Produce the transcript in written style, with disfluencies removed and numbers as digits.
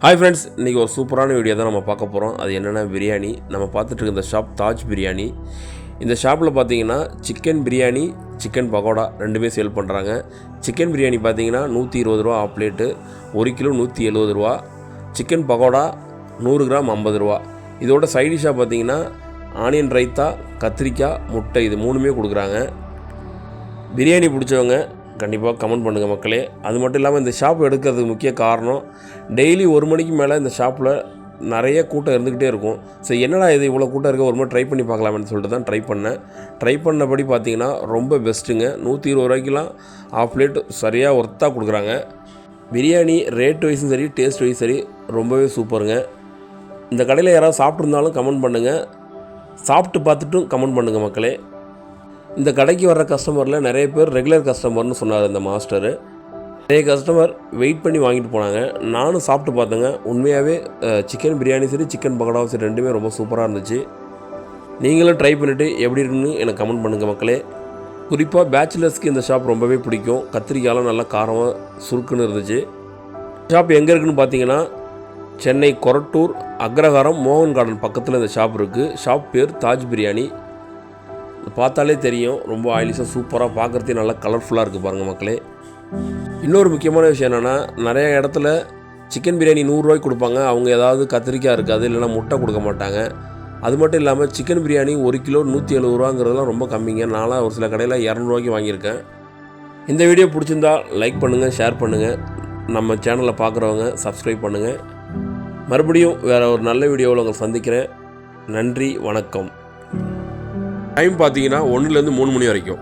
Hi friends, இன்றைக்கி ஒரு சூப்பரான வீடியோ தான் நம்ம பார்க்க போகிறோம். அது என்னென்னா பிரியாணி. நம்ம பார்த்துட்டு இருக்க இந்த ஷாப் தாஜ் பிரியாணி. இந்த ஷாப்பில் பார்த்தீங்கன்னா சிக்கன் பிரியாணி, சிக்கன் பகோடா ரெண்டுமே சேல் பண்ணுறாங்க. சிக்கன் பிரியாணி பார்த்தீங்கன்னா 120 ரூபா ஆஃப் பிளேட்டு, 1 கிலோ 170 ரூபா. சிக்கன் பகோடா 100 கிராம் 50 ரூபா. இதோட சைடிஷாக பார்த்தீங்கன்னா ஆனியன் ரைத்தா, கத்திரிக்காய், முட்டை இது மூணுமே கொடுக்குறாங்க. பிரியாணி பிடிச்சவங்க கண்டிப்பாக கமெண்ட் பண்ணுங்கள் மக்களே. அது மட்டும் இல்லாமல் இந்த ஷாப் எடுக்கிறதுக்கு முக்கிய காரணம், டெய்லி 1 மணிக்கு மேலே இந்த ஷாப்பில் நிறைய கூட்டம் இருந்துக்கிட்டே இருக்கும். ஸோ என்னடா இது இவ்வளோ கூட்டம் இருக்குது, ஒரு மாதிரி ட்ரை பண்ணி பார்க்கலாமேன்னு சொல்லிட்டு தான் ட்ரை பண்ணபடி பார்த்தீங்கன்னா ரொம்ப பெஸ்ட்டுங்க. 120 ரூபாய்க்கெலாம் ஆஃப் பிளேட் சரியாக ஒர்த்தாக கொடுக்குறாங்க. பிரியாணி ரேட் வைஸும் சரி, டேஸ்ட் வைஸ் சரி ரொம்பவே சூப்பருங்க. இந்த கடையில் யாராவது சாப்பிட்ருந்தாலும் கமெண்ட் பண்ணுங்கள், சாப்பிட்டு பார்த்துட்டும் கமெண்ட் பண்ணுங்கள் மக்களே. இந்த கடைக்கு வர்ற கஸ்டமரில் நிறைய பேர் ரெகுலர் கஸ்டமர்னு சொன்னார் இந்த மாஸ்டரு. நிறைய கஸ்டமர் வெயிட் பண்ணி வாங்கிட்டு போனாங்க. நானும் சாப்பிட்டு பார்த்தேங்க. உண்மையாகவே சிக்கன் பிரியாணி சரி, சிக்கன் பகோடாவும் சரி ரெண்டுமே ரொம்ப சூப்பராக இருந்துச்சு. நீங்களும் ட்ரை பண்ணிவிட்டு எப்படி இருக்குன்னு எனக்கு கமெண்ட் பண்ணுங்கள் மக்களே. குறிப்பாக பேச்சுலர்ஸ்க்கு இந்த ஷாப் ரொம்பவே பிடிக்கும். கத்திரிக்காயெலாம் நல்லா காரமாக சுருக்குன்னு இருந்துச்சு. ஷாப் எங்கே இருக்குதுன்னு பார்த்தீங்கன்னா சென்னை கொரட்டூர் அக்ரஹாரம் மோகன் கார்டன் பக்கத்தில் இந்த ஷாப் இருக்குது. ஷாப் பேர் தாஜ் பிரியாணி. பார்த்தாலே தெரியும், ரொம்ப ஆயிலிஸாக சூப்பராக பார்க்குறதே நல்லா கலர்ஃபுல்லாக இருக்குது பாருங்கள் மக்களே. இன்னொரு முக்கியமான விஷயம் என்னென்னா, நிறைய இடத்துல சிக்கன் பிரியாணி 100 ரூபாய்க்கு கொடுப்பாங்க. அவங்க ஏதாவது கத்திரிக்காய் இருக்காது, இல்லைனா முட்டை கொடுக்க மாட்டாங்க. அது மட்டும் இல்லாமல் சிக்கன் பிரியாணி 1 கிலோ 170 ரூபாங்கிறதுலாம் ரொம்ப கம்மிங்க. நான்லாம் ஒரு சில கடையில் 200 ரூபாய்க்கு வாங்கியிருக்கேன். இந்த வீடியோ பிடிச்சிருந்தா லைக் பண்ணுங்கள், ஷேர் பண்ணுங்கள். நம்ம சேனலில் பார்க்குறவங்க சப்ஸ்கிரைப் பண்ணுங்கள். மறுபடியும் வேறு ஒரு நல்ல வீடியோவில் உங்களை சந்திக்கிறேன். நன்றி, வணக்கம். டைம் பார்த்தீங்கன்னா 1லேருந்து 3 மணி வரைக்கும்.